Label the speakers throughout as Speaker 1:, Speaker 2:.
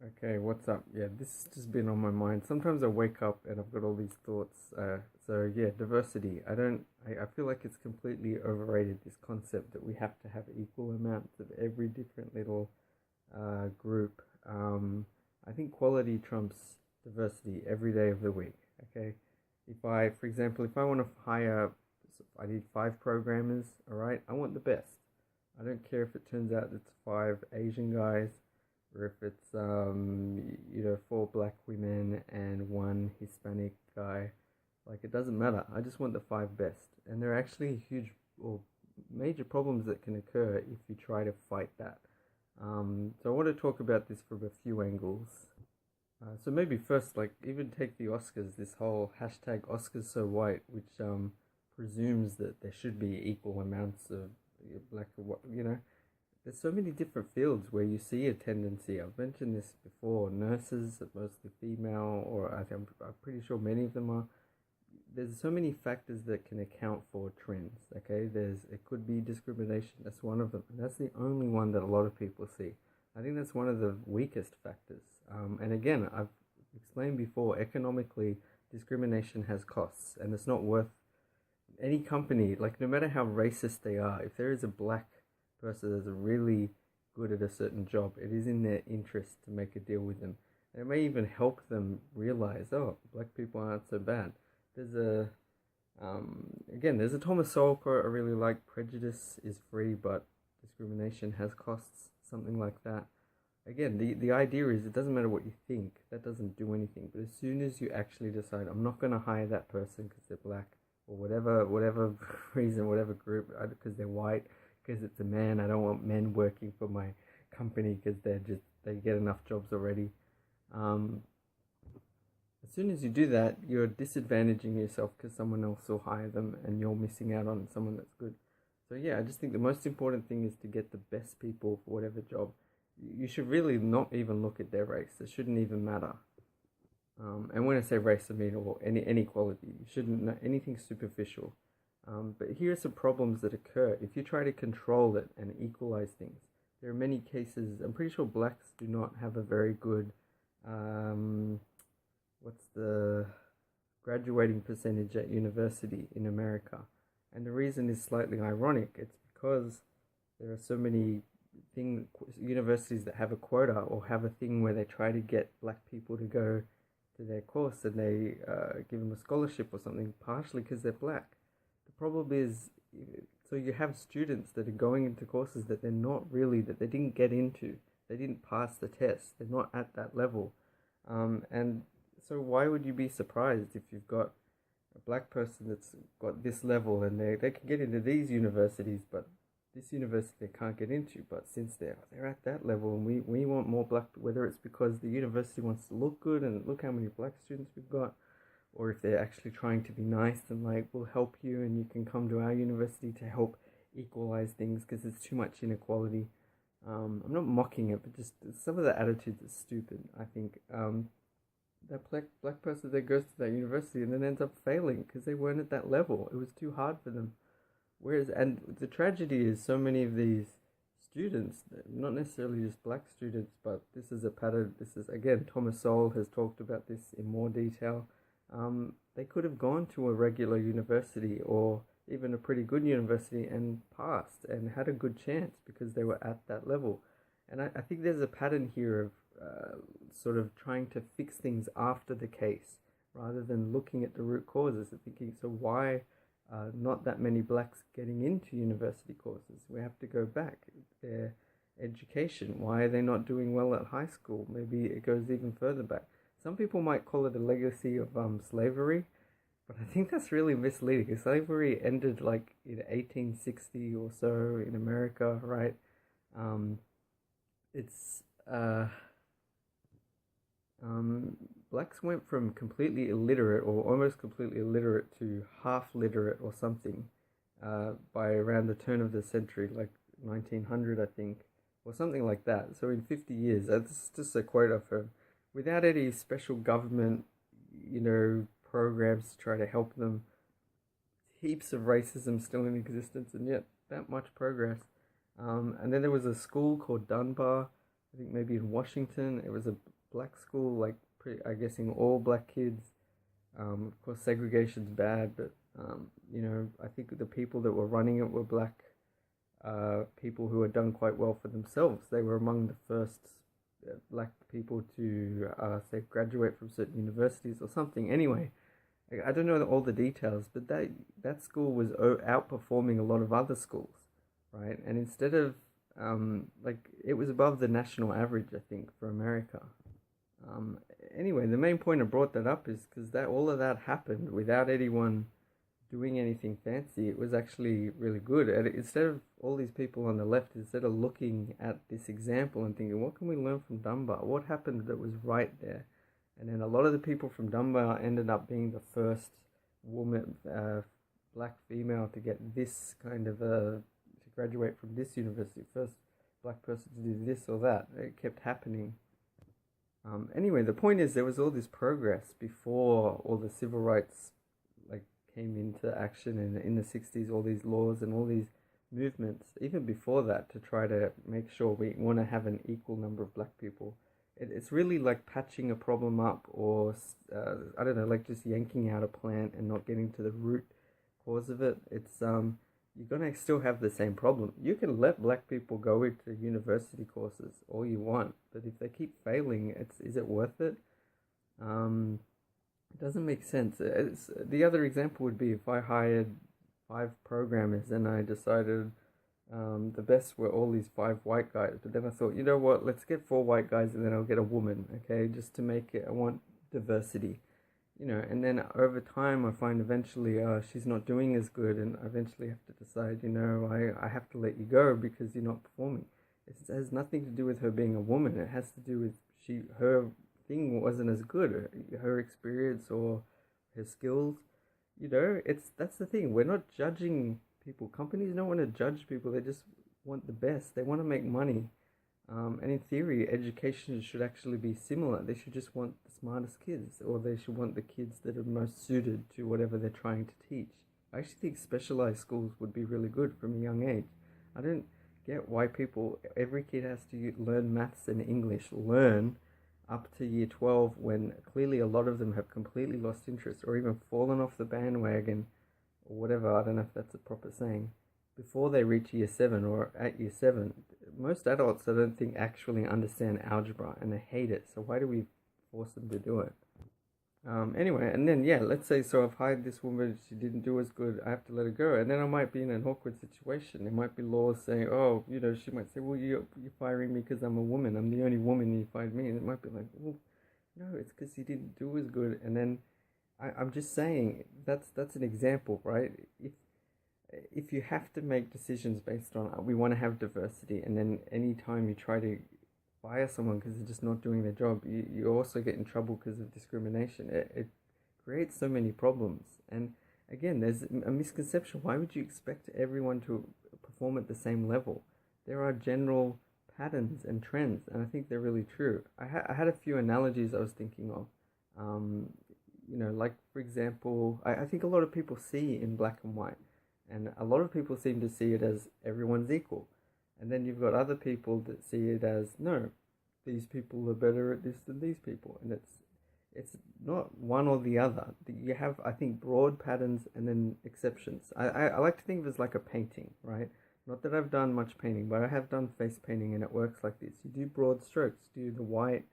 Speaker 1: Okay, what's up? Yeah, this has just been on my mind. Sometimes I wake up and I've got all these thoughts. So yeah, diversity. I feel like it's completely overrated, this concept that we have to have equal amounts of every different little group. I think quality trumps diversity every day of the week. Okay, for example, if I want to hire, I need five programmers. All right, I want the best. I don't care if it turns out it's five Asian guys or if it's four black women and one Hispanic guy. Like, it doesn't matter. I just want the five best. And there are actually huge or major problems that can occur if you try to fight that. So I want to talk about this from a few angles. So maybe first, like, even take the Oscars, this whole hashtag Oscars so white, which presumes that there should be equal amounts of black or what, there's so many different fields where you see a tendency. I've mentioned this before. Nurses are mostly female, or I'm pretty sure many of them are. There's so many factors that can account for trends. Okay, it could be discrimination. That's one of them, and that's the only one that a lot of people see. I think that's one of the weakest factors. And again, I've explained before. Economically, discrimination has costs, and it's not worth any company. Like, no matter how racist they are, if there is a black person that's really good at a certain job, it is in their interest to make a deal with them. And it may even help them realize, oh, black people aren't so bad. There's a there's a Thomas Sowell quote I really like: "Prejudice is free, but discrimination has costs." Something like that. Again, the idea is it doesn't matter what you think. That doesn't do anything. But as soon as you actually decide, I'm not going to hire that person because they're black or whatever reason, whatever group, because they're white, because it's a man. I don't want men working for my company because they get enough jobs already. Um, as soon as you do that, you're disadvantaging yourself because someone else will hire them, and you're missing out on someone that's good. So yeah, I just think the most important thing is to get the best people for whatever job. You should really not even look at their race. It shouldn't even matter. And when I say race, I mean or any inequality. You shouldn't know anything superficial. But here are some problems that occur if you try to control it and equalize things. There are many cases. I'm pretty sure blacks do not have a very good what's the graduating percentage at university in America, and the reason is slightly ironic. It's because there are so many universities that have a quota or have a thing where they try to get black people to go to their course, and they give them a scholarship or something, partially because they're black. The problem is, so you have students that are going into courses that that they didn't get into, they didn't pass the test, they're not at that level. And so why would you be surprised if you've got a black person that's got this level and they can get into these universities, but this university they can't get into? But since they're at that level, and we want more black, whether it's because the university wants to look good and look how many black students we've got, or if they're actually trying to be nice and like, we'll help you and you can come to our university to help equalize things because there's too much inequality. I'm not mocking it, but just some of the attitudes are stupid, I think. That black person that goes to that university and then ends up failing because they weren't at that level. It was too hard for them. And the tragedy is so many of these students, not necessarily just black students, but this is a pattern. This is, again, Thomas Sowell has talked about this in more detail. They could have gone to a regular university or even a pretty good university and passed and had a good chance because they were at that level. And I think there's a pattern here of sort of trying to fix things after the case rather than looking at the root causes and thinking, so why not that many blacks getting into university courses? We have to go back. Their education, why are they not doing well at high school? Maybe it goes even further back. Some people might call it a legacy of slavery, but I think that's really misleading. Slavery ended like in 1860 or so in America, right? Um, it's Blacks went from completely illiterate or almost completely illiterate to half literate or something by around the turn of the century, like 1900, I think, or something like that. So in 50 years, that's just a quote of her, without any special government, programs to try to help them, heaps of racism still in existence, and yet that much progress. And then there was a school called Dunbar I think maybe in Washington, it was a black school, like I guessing all black kids. Of course, segregation's bad, but I think the people that were running it were black people who had done quite well for themselves. They were among the first black people to say graduate from certain universities or something. Anyway, I don't know all the details, but that school was outperforming a lot of other schools, right? And instead of it was above the national average, I think, for America. Anyway, the main point I brought that up is because all of that happened without anyone doing anything fancy. It was actually really good. And instead of all these people on the left, instead of looking at this example and thinking, what can we learn from Dunbar? What happened that was right there? And then a lot of the people from Dunbar ended up being the first woman, black female, to get this kind of to graduate from this university, first black person to do this or that. It kept happening. Anyway, the point is there was all this progress before all the civil rights came into action in the 60s, all these laws and all these movements, even before that, to try to make sure we want to have an equal number of black people. It's really like patching a problem up, or I don't know, like just yanking out a plant and not getting to the root cause of it. It's you're gonna still have the same problem. You can let black people go into university courses all you want, but if they keep failing, is it worth it? It doesn't make sense. The other example would be if I hired 5 programmers and I decided the best were all these 5 white guys, but then I thought, you know what, let's get 4 white guys and then I'll get a woman, okay, just to make it, I want diversity, and then over time I find eventually she's not doing as good, and I eventually have to decide, I have to let you go because you're not performing. It has nothing to do with her being a woman. It has to do with her thing wasn't as good, her experience or her skills. That's the thing. We're not judging people. Companies don't want to judge people. They just want the best. They want to make money. And in theory, education should actually be similar. They should just want the smartest kids, or they should want the kids that are most suited to whatever they're trying to teach. I actually think specialized schools would be really good from a young age. I don't get why every kid has to learn maths and English, up to year 12, when clearly a lot of them have completely lost interest or even fallen off the bandwagon or whatever. I don't know if that's a proper saying. Before they reach year 7 or at year 7, most adults I don't think actually understand algebra and they hate it. So why do we force them to do it? Anyway, and then let's say I've hired this woman, she didn't do as good, I have to let her go, and then I might be in an awkward situation. There might be laws saying, she might say, well, you're firing me because I'm a woman, I'm the only woman and you fired me, and it might be like, well, no, it's because you didn't do as good. And then I'm just saying that's an example, right? If you have to make decisions based on we want to have diversity, and then anytime you try to fire someone because they're just not doing their job, you also get in trouble because of discrimination. It creates so many problems. And again, there's a misconception. Why would you expect everyone to perform at the same level? There are general patterns and trends, and I think they're really true. I had a few analogies I was thinking of. Like, for example, I think a lot of people see in black and white, and a lot of people seem to see it as everyone's equal. And then you've got other people that see it as, no, these people are better at this than these people. And it's not one or the other. You have, I think, broad patterns and then exceptions. I like to think of it as like a painting, right? Not that I've done much painting, but I have done face painting, and it works like this. You do broad strokes. You do the white,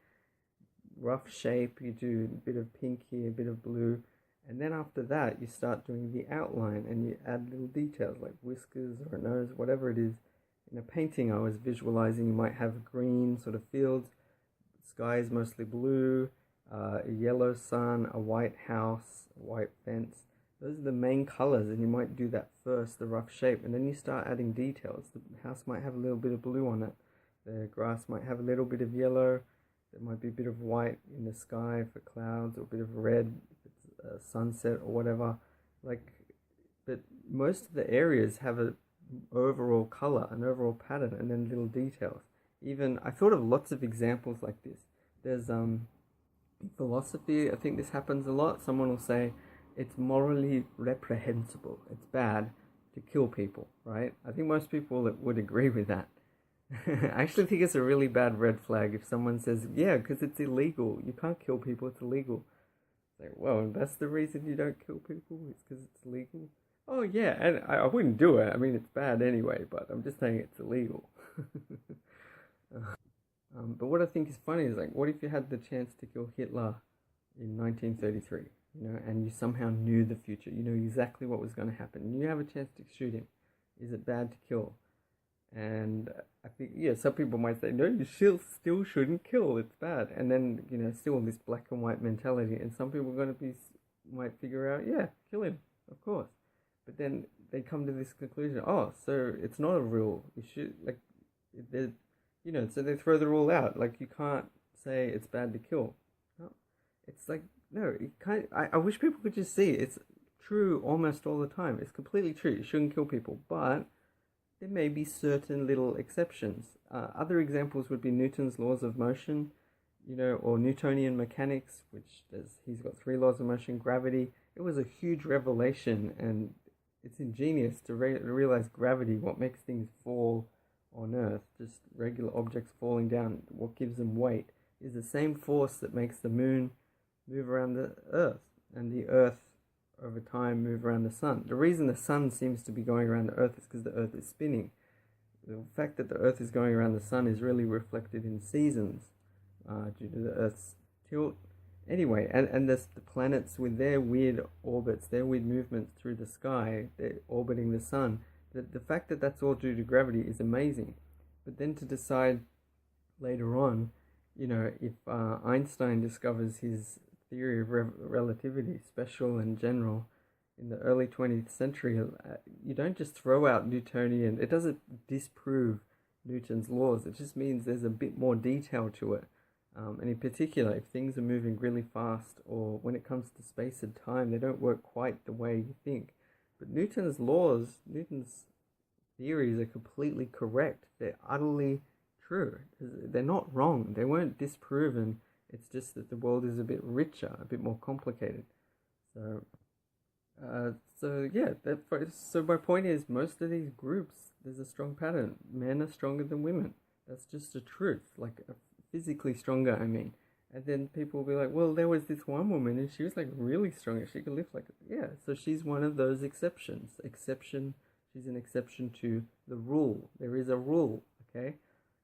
Speaker 1: rough shape. You do a bit of pink here, a bit of blue. And then after that, you start doing the outline, and you add little details like whiskers or a nose, whatever it is. In a painting, I was visualizing you might have green sort of fields, sky is mostly blue, a yellow sun, a white house, a white fence. Those are the main colors, and you might do that first, the rough shape, and then you start adding details. The house might have a little bit of blue on it. The grass might have a little bit of yellow. There might be a bit of white in the sky for clouds, or a bit of red if it's a sunset or whatever. But most of the areas have a overall color, an overall pattern, and then little details. Even I thought of lots of examples like this. There's in philosophy, I think this happens a lot. Someone will say it's morally reprehensible, it's bad to kill people, right? I think most people would agree with that. I actually think it's a really bad red flag if someone says, yeah, because it's illegal. You can't kill people, it's illegal. It's like, well, that's the reason you don't kill people, it's because it's illegal. Oh, yeah, and I wouldn't do it. I mean, it's bad anyway, but I'm just saying it's illegal. But what I think is funny is like, what if you had the chance to kill Hitler in 1933, and you somehow knew the future, you know exactly what was going to happen, and you have a chance to shoot him? Is it bad to kill? And I think, yeah, some people might say, no, you still shouldn't kill, it's bad. And then, still this black and white mentality, and some people are going to might figure out, yeah, kill him, of course. But then they come to this conclusion, oh, so it's not a rule. You should, like, they so they throw the rule out. Like, you can't say it's bad to kill. No. It's like, no, you can't. I wish people could just see it's true almost all the time. It's completely true. You shouldn't kill people, but there may be certain little exceptions. Other examples would be Newton's laws of motion, or Newtonian mechanics, he's got three laws of motion, gravity. It was a huge revelation, and it's ingenious to realize gravity, what makes things fall on Earth, just regular objects falling down, what gives them weight, is the same force that makes the moon move around the Earth, and the Earth over time move around the sun. The reason the sun seems to be going around the Earth is because the Earth is spinning. The fact that the Earth is going around the sun is really reflected in seasons due to the Earth's tilt. Anyway, and the planets with their weird orbits, their weird movements through the sky, they're orbiting the sun. The fact that that's all due to gravity is amazing. But then to decide later on, if Einstein discovers his theory of relativity, special and general, in the early 20th century, you don't just throw out Newtonian. It doesn't disprove Newton's laws. It just means there's a bit more detail to it. And in particular, if things are moving really fast, or when it comes to space and time, they don't work quite the way you think. But Newton's theories are completely correct. They're utterly true. They're not wrong. They weren't disproven. It's just that the world is a bit richer, a bit more complicated. So yeah. So my point is, most of these groups, there's a strong pattern. Men are stronger than women. That's just the truth. Like, physically stronger, I mean. And then people will be like, well, there was this one woman and she was like really strong. She could lift like, yeah. So she's one of those exceptions. She's an exception to the rule. There is a rule, okay?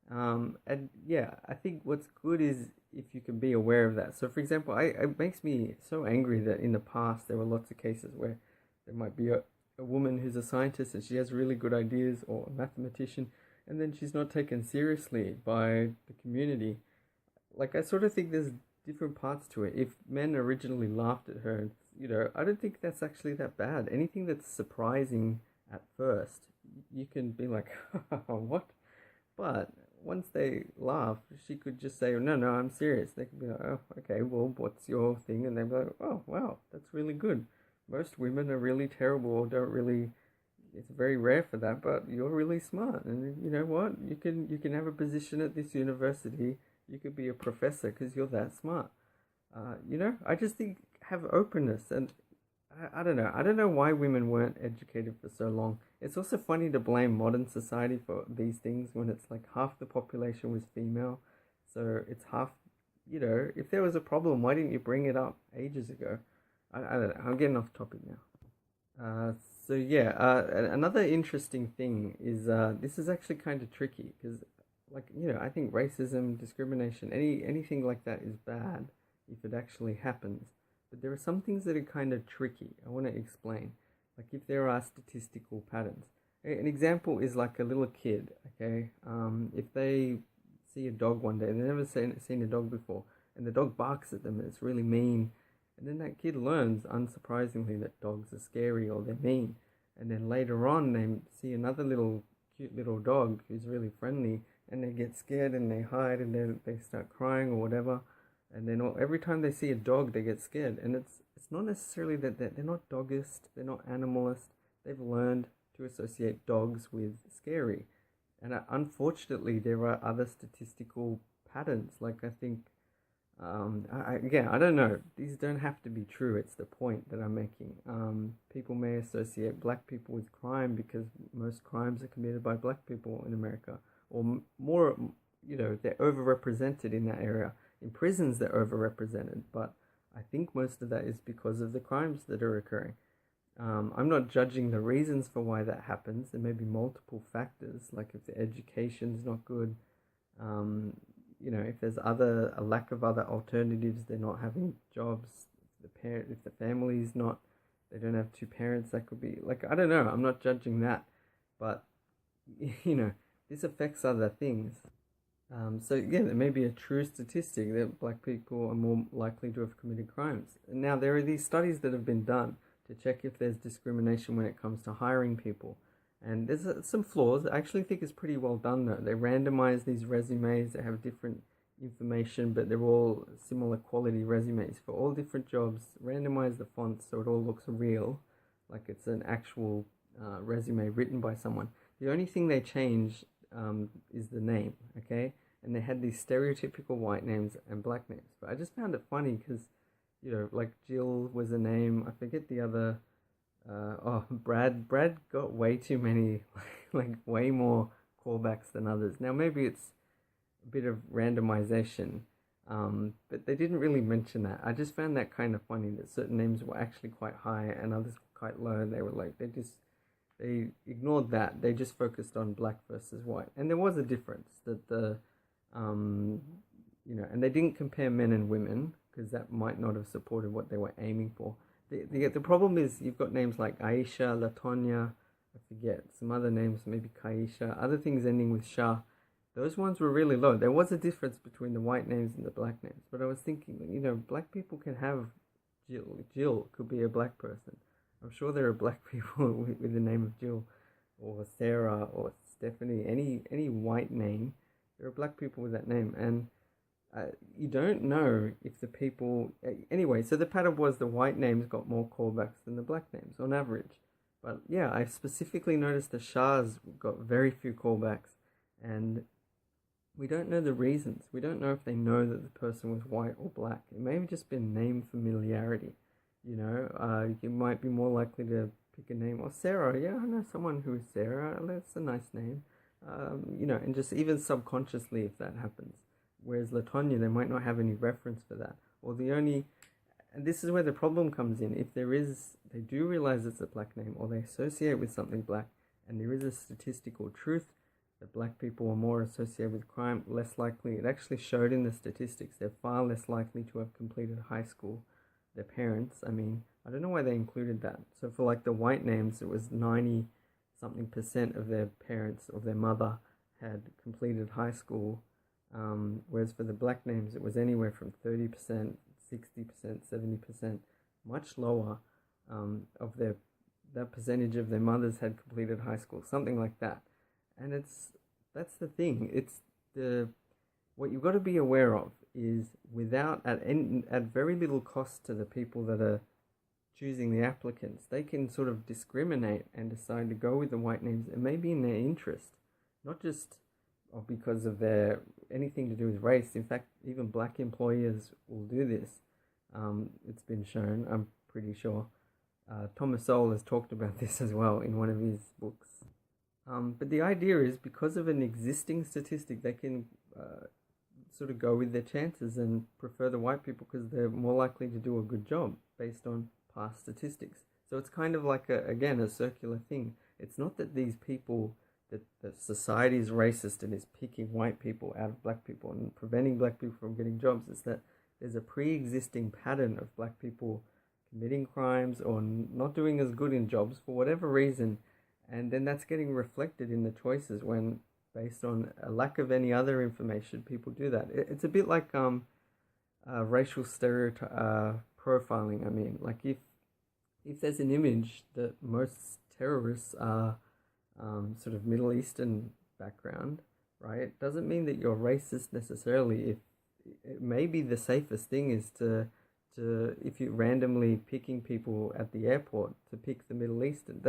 Speaker 1: And yeah, I think what's good is if you can be aware of that. So for example, it makes me so angry that in the past there were lots of cases where there might be a woman who's a scientist and she has really good ideas, or a mathematician, and then she's not taken seriously by the community. Like, I sort of think there's different parts to it. If men originally laughed at her, I don't think that's actually that bad. Anything that's surprising at first, you can be like, what? But once they laugh, she could just say, no, I'm serious. They could be like, oh, okay, well, what's your thing? And they'd be like, oh, wow, that's really good. Most women are really terrible, or don't really, it's very rare for that, but you're really smart. And you know what? You can have a position at this university. You could be a professor because you're that smart. I just think, have openness. And I don't know. I don't know why women weren't educated for so long. It's also funny to blame modern society for these things when it's like half the population was female. So it's half, if there was a problem, why didn't you bring it up ages ago? I don't know. I'm getting off topic now. So yeah, another interesting thing is this is actually kind of tricky because, I think racism, discrimination, anything like that is bad if it actually happens. But there are some things that are kind of tricky. I want to explain. Like, if there are statistical patterns. An example is like a little kid, okay? If they see a dog one day and they've never seen a dog before, and the dog barks at them and it's really mean, and then that kid learns, unsurprisingly, that dogs are scary or they're mean. And then later on, they see another cute little dog who's really friendly, and they get scared and they hide and then they start crying or whatever. And then every time they see a dog, they get scared. And it's not necessarily that they're not doggist, they're not animalist. They've learned to associate dogs with scary. And unfortunately, there are other statistical patterns. Like, I think, I don't know. These don't have to be true. It's the point that I'm making. People may associate black people with crime because most crimes are committed by black people in America. or more, they're overrepresented in that area. In prisons, they're overrepresented, but I think most of that is because of the crimes that are occurring. I'm not judging the reasons for why that happens. There may be multiple factors, like if the education's not good, if there's a lack of other alternatives, they're not having jobs. If the family's not, they don't have two parents. That could be like, I don't know. I'm not judging that, but this affects other things. So yeah, there may be a true statistic that black people are more likely to have committed crimes. Now there are these studies that have been done to check if there's discrimination when it comes to hiring people. And there's some flaws. I actually think it's pretty well done though. They randomize these resumes, they have different information, but they're all similar quality resumes for all different jobs. Randomize the fonts so it all looks real, like it's an actual resume written by someone. The only thing they change is the name, okay? And they had these stereotypical white names and black names. But I just found it funny because, like Jill was a name. I forget the other. Brad. Brad got way too many, like way more callbacks than others. Now maybe it's a bit of randomization, but they didn't really mention that. I just found that kind of funny that certain names were actually quite high and others were quite low. They were like, they ignored that. They just focused on black versus white. And there was a difference that and they didn't compare men and women because that might not have supported what they were aiming for. The problem is you've got names like Aisha, Latonya, I forget, some other names, maybe Kaisha, other things ending with Shah. Those ones were really low. There was a difference between the white names and the black names. But I was thinking, black people can have Jill. Jill could be a black person. I'm sure there are black people with the name of Jill or Sarah or Stephanie, any white name. There are black people with that name. And you don't know if the people... Anyway, so the pattern was the white names got more callbacks than the black names on average. But yeah, I specifically noticed the Shahs got very few callbacks. And we don't know the reasons. We don't know if they know that the person was white or black. It may have just been name familiarity. You might be more likely to pick a name. Or Sarah, yeah, I know someone who is Sarah. That's a nice name. And just even subconsciously if that happens. Whereas Latonya, they might not have any reference for that. Or and this is where the problem comes in. If they do realize it's a black name or they associate with something black and there is a statistical truth that black people are more associated with crime, less likely. It actually showed in the statistics they're far less likely to have completed high school. Their parents, I don't know why they included that. So for like the white names, it was 90-something% of their parents or their mother had completed high school. Whereas for the black names, it was anywhere from 30%, 60%, 70%, much lower of that percentage of their mothers had completed high school, something like that. And that's the thing. What you've got to be aware of is at very little cost to the people that are choosing the applicants, they can sort of discriminate and decide to go with the white names. It may be in their interest, not just because of their anything to do with race. In fact, even black employers will do this. It's been shown, I'm pretty sure. Thomas Sowell has talked about this as well in one of his books. But the idea is because of an existing statistic, they can sort of go with their chances and prefer the white people because they're more likely to do a good job based on past statistics. So it's kind of like, a circular thing. It's not that these people, that society is racist and is picking white people out of black people and preventing black people from getting jobs. It's that there's a pre-existing pattern of black people committing crimes or not doing as good in jobs for whatever reason. And then that's getting reflected in the choices when, based on a lack of any other information, people do that. It's a bit like racial stereotype profiling. Like if there's an image that most terrorists are sort of Middle Eastern background, right? It doesn't mean that you're racist necessarily. If it maybe the safest thing is to if you're randomly picking people at the airport to pick the Middle Eastern.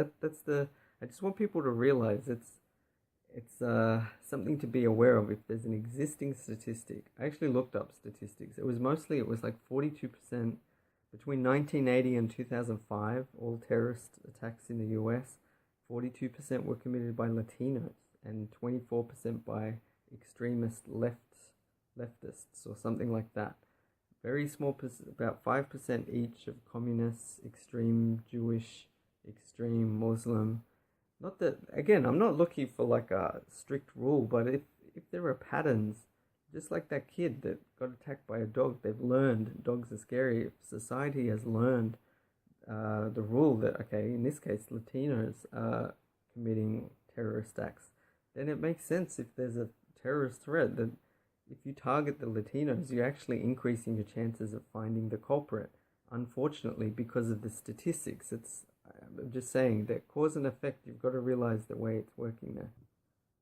Speaker 1: I just want people to realize it's something to be aware of. If there's an existing statistic, I actually looked up statistics. It was like 42% between 1980 and 2005. All terrorist attacks in the US, 42% were committed by Latinos, and 24% by extremist leftists or something like that. Very small, about 5% each of communists, extreme Jewish, extreme Muslim. Not that, again, I'm not looking for like a strict rule, but if there are patterns, just like that kid that got attacked by a dog, they've learned dogs are scary. If society has learned the rule that, okay, in this case, Latinos are committing terrorist acts, then it makes sense if there's a terrorist threat that if you target the Latinos, you're actually increasing your chances of finding the culprit. Unfortunately, because of the statistics, I'm just saying that cause and effect, you've got to realize the way it's working there.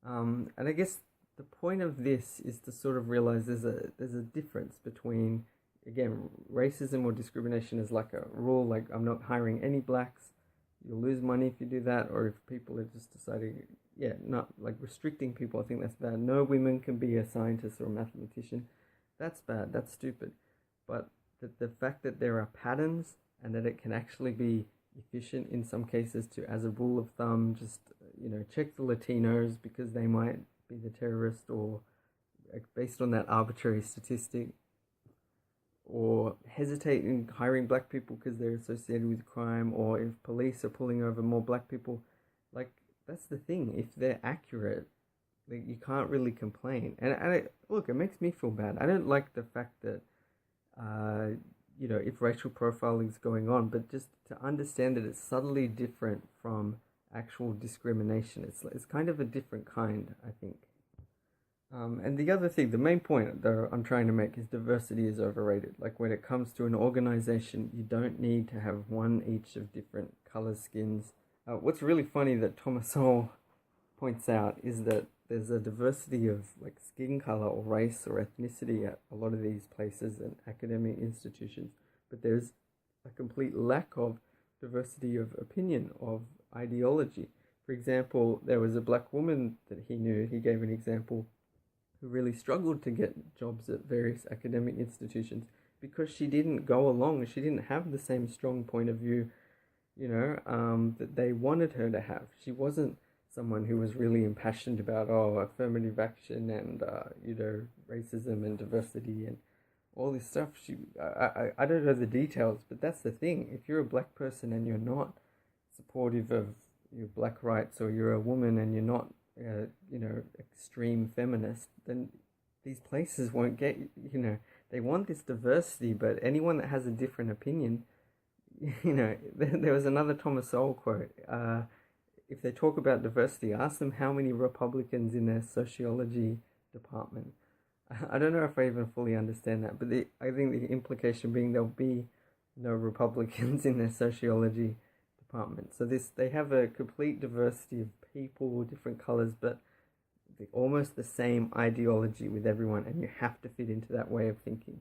Speaker 1: And I guess the point of this is to sort of realize there's a difference between, again, racism or discrimination is like a rule, like I'm not hiring any blacks, you'll lose money if you do that, or if people are just deciding, not like restricting people, I think that's bad. No women can be a scientist or a mathematician, that's bad, that's stupid. But the fact that there are patterns and that it can actually be efficient in some cases to, as a rule of thumb, just, check the Latinos because they might be the terrorist, or based on that arbitrary statistic, or hesitate in hiring black people because they're associated with crime, or if police are pulling over more black people, like, that's the thing. If they're accurate, like, you can't really complain. And look, it makes me feel bad. I don't like the fact that, if racial profiling is going on, but just to understand that it's subtly different from actual discrimination. It's kind of a different kind, I think. And the other thing, the main point that I'm trying to make is diversity is overrated. Like, when it comes to an organization, you don't need to have one each of different color skins. What's really funny that Thomas Sowell points out is that there's a diversity of like skin color or race or ethnicity at a lot of these places and academic institutions, but there's a complete lack of diversity of opinion, of ideology. For example, there was a black woman that he knew, he gave an example, who really struggled to get jobs at various academic institutions because she didn't go along, she didn't have the same strong point of view, that they wanted her to have. She wasn't someone who was really impassioned about, affirmative action and, racism and diversity and all this stuff. I don't know the details, but that's the thing. If you're a black person and you're not supportive of your black rights, or you're a woman and you're not extreme feminist, then these places won't get, they want this diversity, but anyone that has a different opinion, there was another Thomas Sowell quote, if they talk about diversity, ask them how many Republicans in their sociology department. I don't know if I even fully understand that, but I think the implication being there'll be no Republicans in their sociology department. So they have a complete diversity of people, different colors, but almost the same ideology with everyone, and you have to fit into that way of thinking.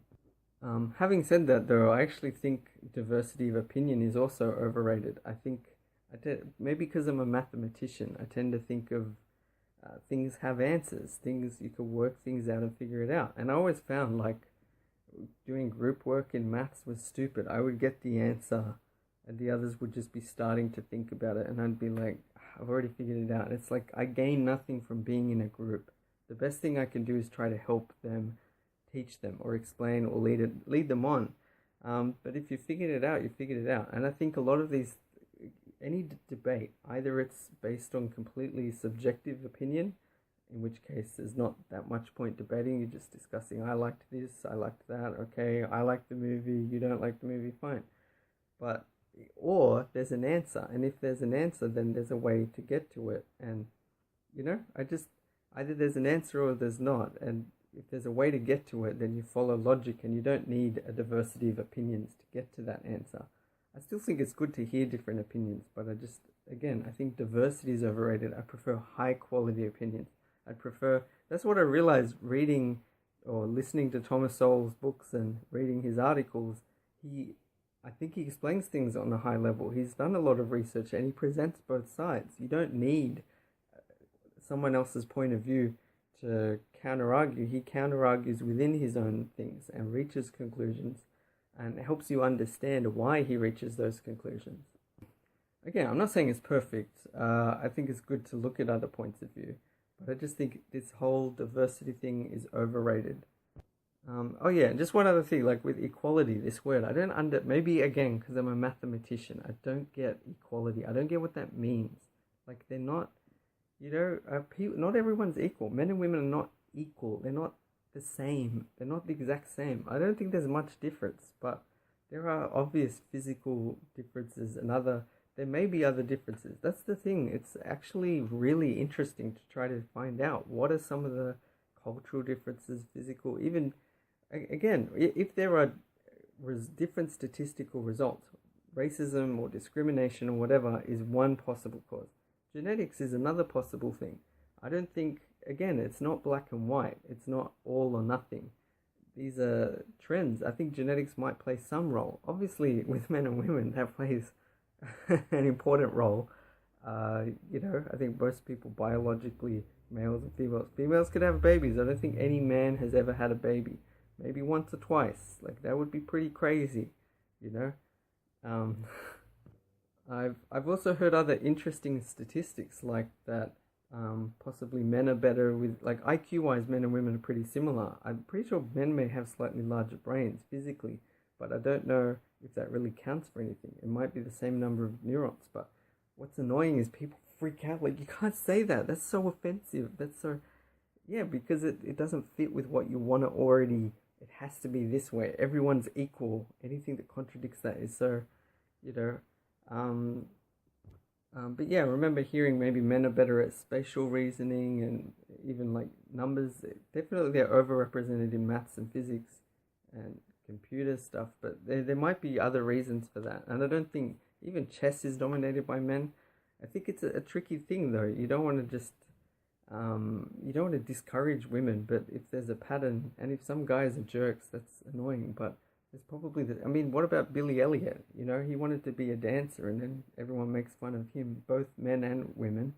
Speaker 1: Having said that, though, I actually think diversity of opinion is also overrated. I think, maybe because I'm a mathematician, I tend to think of things have answers, things you can work things out and figure it out. And I always found like doing group work in maths was stupid. I would get the answer and the others would just be starting to think about it, and I'd be like, I've already figured it out. It's like I gain nothing from being in a group. The best thing I can do is try to help them, teach them, or explain, or lead them on. But if you figured it out, you figured it out. And I think a lot of any debate, either it's based on completely subjective opinion, in which case there's not that much point debating, you're just discussing, I liked this, I liked that, okay, I like the movie, you don't like the movie, fine. Or there's an answer, and if there's an answer, then there's a way to get to it. And either there's an answer or there's not, and if there's a way to get to it, then you follow logic, and you don't need a diversity of opinions to get to that answer. I still think it's good to hear different opinions, but I think diversity is overrated. I prefer high quality opinions. That's what I realized reading or listening to Thomas Sowell's books and reading his articles. I think he explains things on a high level. He's done a lot of research and he presents both sides. You don't need someone else's point of view to counter-argue. He counter-argues within his own things and reaches conclusions, and it helps you understand why he reaches those conclusions. Again, I'm not saying it's perfect. I think it's good to look at other points of view. But I just think this whole diversity thing is overrated. Oh yeah, and just one other thing, like with equality, this word, I don't maybe again, because I'm a mathematician, I don't get equality. I don't get what that means. Like they're not, people, not everyone's equal. Men and women are not equal. They're not the same. They're not the exact same. I don't think there's much difference, but there are obvious physical differences and there may be other differences. That's the thing. It's actually really interesting to try to find out what are some of the cultural differences, physical, even again, if there are different statistical results, racism or discrimination or whatever is one possible cause. Genetics is another possible thing. I don't think, again, it's not black and white. It's not all or nothing. These are trends. I think genetics might play some role. Obviously, with men and women, that plays an important role. I think most people biologically, males and females could have babies. I don't think any man has ever had a baby. Maybe once or twice. Like, that would be pretty crazy, you know? I've also heard other interesting statistics like that. Possibly men are better with, like, IQ-wise, men and women are pretty similar. I'm pretty sure men may have slightly larger brains physically, but I don't know if that really counts for anything. It might be the same number of neurons, but what's annoying is people freak out. Like, you can't say that. That's so offensive. That's so... Yeah, because it doesn't fit with what you want to already... It has to be this way. Everyone's equal. Anything that contradicts that is so, but yeah, I remember hearing maybe men are better at spatial reasoning and even like numbers. Definitely they're overrepresented in maths and physics and computer stuff, but there might be other reasons for that. And I don't think even chess is dominated by men. I think it's a tricky thing though. You don't want to just you don't want to discourage women, but if there's a pattern, and if some guys are jerks, that's annoying, but there's probably what about Billy Elliot? He wanted to be a dancer, and then everyone makes fun of him, both men and women.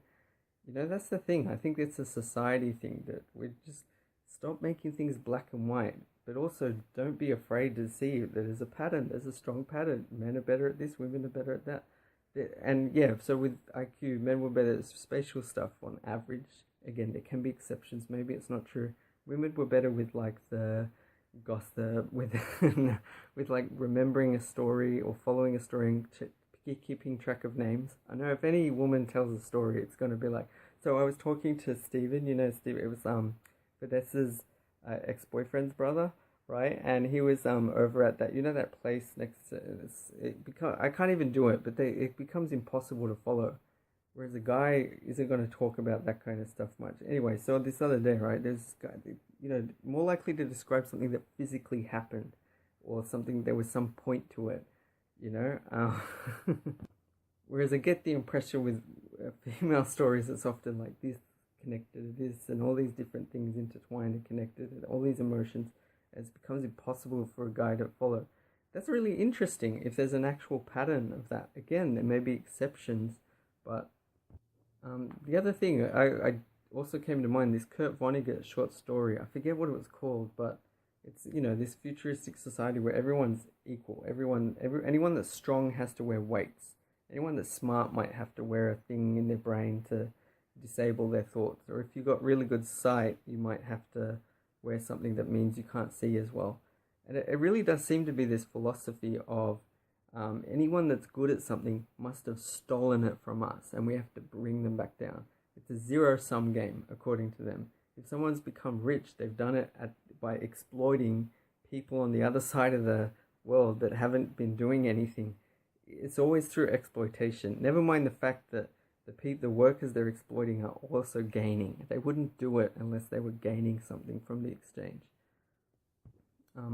Speaker 1: That's the thing. I think it's a society thing that we just stop making things black and white, but also don't be afraid to see that there's a pattern. There's a strong pattern. Men are better at this, women are better at that. And yeah, so with IQ, men were better at spatial stuff on average. Again, there can be exceptions. Maybe it's not true. Women were better with like the gossip, with with like remembering a story or following a story and keeping track of names. I know if any woman tells a story, it's going to be like, so I was talking to Stephen, Steve, it was Vanessa's ex-boyfriend's brother, right? And he was over at that, that place next to I can't even do it, but it becomes impossible to follow. Whereas a guy isn't going to talk about that kind of stuff much. Anyway, so this other day, right, there's this guy, more likely to describe something that physically happened or something, there was some point to it, Whereas I get the impression with female stories, it's often like this connected to this and all these different things intertwined and connected and all these emotions. It becomes impossible for a guy to follow. That's really interesting if there's an actual pattern of that. Again, there may be exceptions, but... the other thing I also came to mind, this Kurt Vonnegut short story. I forget what it was called, but it's this futuristic society where everyone's equal. Anyone that's strong has to wear weights. Anyone that's smart might have to wear a thing in their brain to disable their thoughts. Or if you've got really good sight, you might have to wear something that means you can't see as well. And it really does seem to be this philosophy of anyone that's good at something must have stolen it from us, and we have to bring them back down. It's a zero-sum game, according to them. If someone's become rich, they've done it by exploiting people on the other side of the world that haven't been doing anything. It's always through exploitation. Never mind the fact that the workers they're exploiting are also gaining. They wouldn't do it unless they were gaining something from the exchange.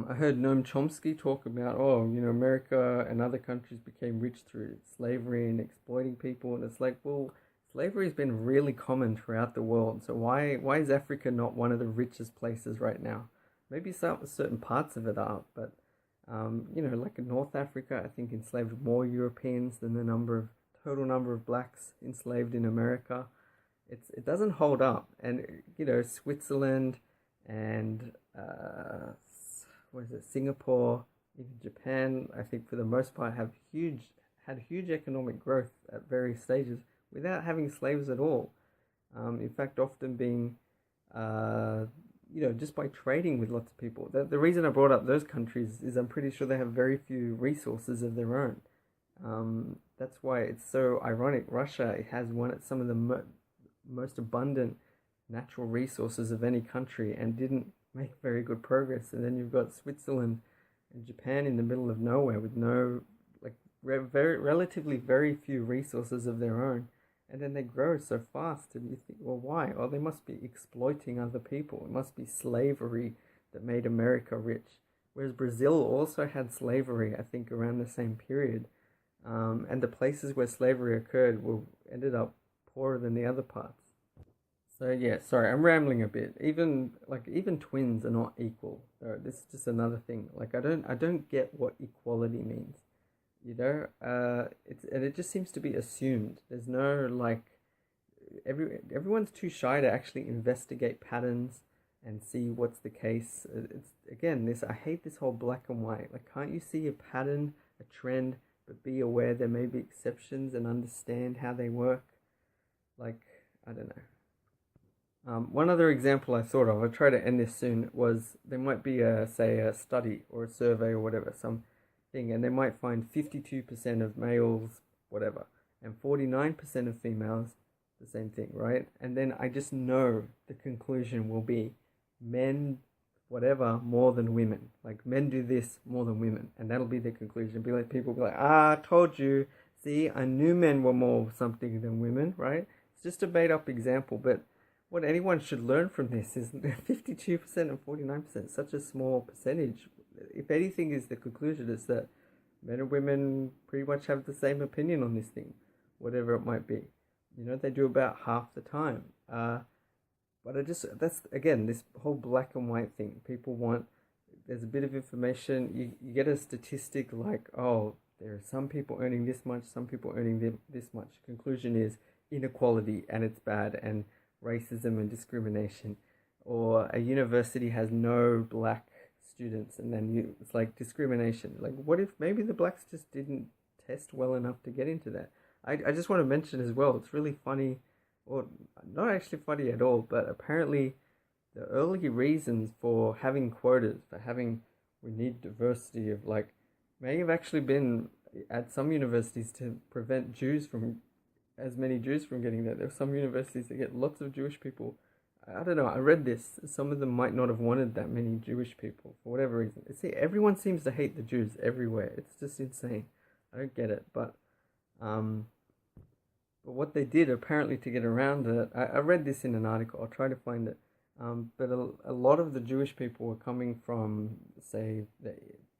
Speaker 1: I heard Noam Chomsky talk about, America and other countries became rich through slavery and exploiting people. And it's like, well, slavery has been really common throughout the world. So why is Africa not one of the richest places right now? Maybe certain parts of it are, but, like in North Africa, I think enslaved more Europeans than the total number of blacks enslaved in America. It doesn't hold up. And, Switzerland and... Singapore, even Japan, I think for the most part had huge economic growth at various stages without having slaves at all. In fact, often being, uh, just by trading with lots of people. The reason I brought up those countries is I'm pretty sure they have very few resources of their own. That's why it's so ironic. Russia has some of the most abundant natural resources of any country and didn't make very good progress. And then you've got Switzerland and Japan in the middle of nowhere with no, like, relatively very few resources of their own. And then they grow so fast, and you think, well, why? Oh, they must be exploiting other people. It must be slavery that made America rich. Whereas Brazil also had slavery, I think, around the same period. And the places where slavery occurred ended up poorer than the other parts. So yeah, sorry, I'm rambling a bit. Even twins are not equal. This is just another thing. Like I don't get what equality means. It just seems to be assumed. There's no like everyone's too shy to actually investigate patterns and see what's the case. It's again this I hate this whole black and white. Like, can't you see a pattern, a trend, but be aware there may be exceptions and understand how they work? Like, I don't know. One other example I thought of, I'll try to end this soon, was there might be say a study or a survey or whatever, some thing, and they might find 52% of males, whatever, and 49% of females, the same thing, right? And then I just know the conclusion will be men, whatever, more than women. Like, men do this more than women, and that'll be the conclusion. People be like, I told you, see, I knew men were more something than women, right? It's just a made up example, but what anyone should learn from this is 52% and 49%, such a small percentage. If anything, is the conclusion is that men and women pretty much have the same opinion on this thing, whatever it might be. They do about half the time. But that's, again, this whole black and white thing. People want, there's a bit of information, you get a statistic like, oh, there are some people earning this much, some people earning this much. Conclusion is inequality and it's bad, and racism and discrimination. Or a university has no black students, and then it's like discrimination. Like, what if maybe the blacks just didn't test well enough to get into that? I just want to mention as well, it's really funny, or not actually funny at all, but apparently the early reasons for having quotas, we need diversity of, like, may have actually been at some universities to prevent many Jews from getting there. There are some universities that get lots of Jewish people. I don't know, I read this. Some of them might not have wanted that many Jewish people for whatever reason. See, everyone seems to hate the Jews everywhere. It's just insane. I don't get it. But what they did apparently to get around it, I read this in an article. I'll try to find it. But a lot of the Jewish people were coming from, say, the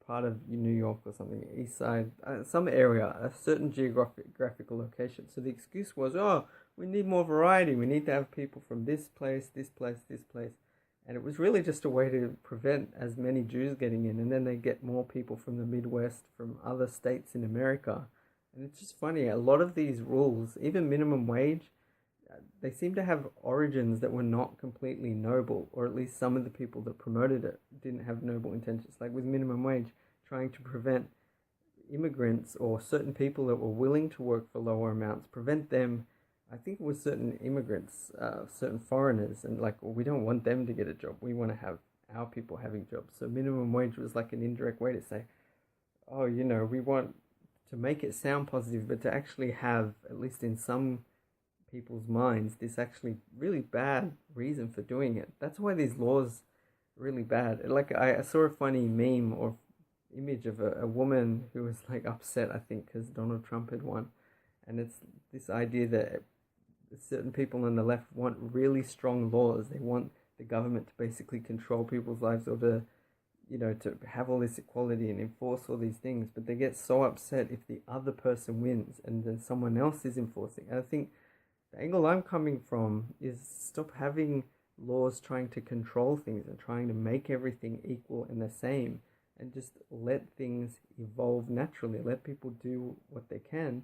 Speaker 1: part of New York or something, east side, some area, a certain geographical location. So the excuse was, oh, we need more variety. We need to have people from this place, this place, this place. And it was really just a way to prevent as many Jews getting in. And then they get more people from the Midwest, from other states in America. And it's just funny, a lot of these rules, even minimum wage, they seem to have origins that were not completely noble, or at least some of the people that promoted it didn't have noble intentions. Like with minimum wage, trying to prevent immigrants or certain people that were willing to work for lower amounts, prevent them. I think it was certain immigrants, certain foreigners, and like, well, we don't want them to get a job. We want to have our people having jobs. So minimum wage was like an indirect way to say, oh, we want to make it sound positive, but to actually have, at least in some people's minds, this actually really bad reason for doing it. That's why these laws are really bad. Like, I saw a funny meme or image of a woman who was like upset, I think, because Donald Trump had won. And it's this idea that certain people on the left want really strong laws. They want the government to basically control people's lives, or to have all this equality and enforce all these things. But they get so upset if the other person wins and then someone else is enforcing. And I think the angle I'm coming from is stop having laws trying to control things and trying to make everything equal and the same, and just let things evolve naturally. Let people do what they can,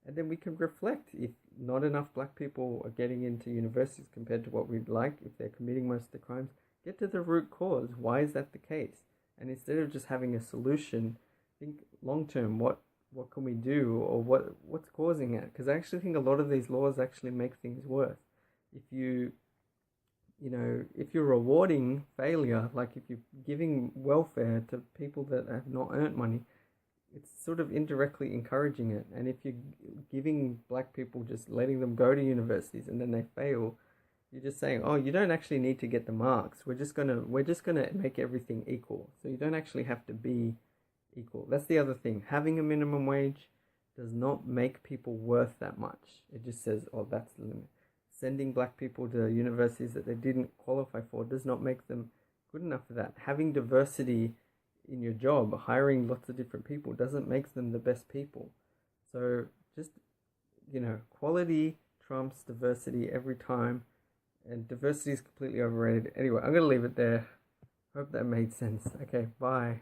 Speaker 1: and then we can reflect. If not enough black people are getting into universities compared to what we'd like, if they're committing most of the crimes, get to the root cause. Why is that the case? And instead of just having a solution, think long term. What can we do, or what's causing it? Because I actually think a lot of these laws actually make things worse. if if you're rewarding failure, like if you're giving welfare to people that have not earned money, it's sort of indirectly encouraging it. And if you're giving black people, just letting them go to universities and then they fail, you're just saying, oh, you don't actually need to get the marks. We're just gonna make everything equal. So you don't actually have to be equal. That's the other thing. Having a minimum wage does not make people worth that much. It just says, oh, that's the limit. Sending black people to universities that they didn't qualify for does not make them good enough for that. Having diversity in your job, hiring lots of different people, doesn't make them the best people. So just, quality trumps diversity every time, and diversity is completely overrated. Anyway, I'm going to leave it there. Hope that made sense. Okay, bye.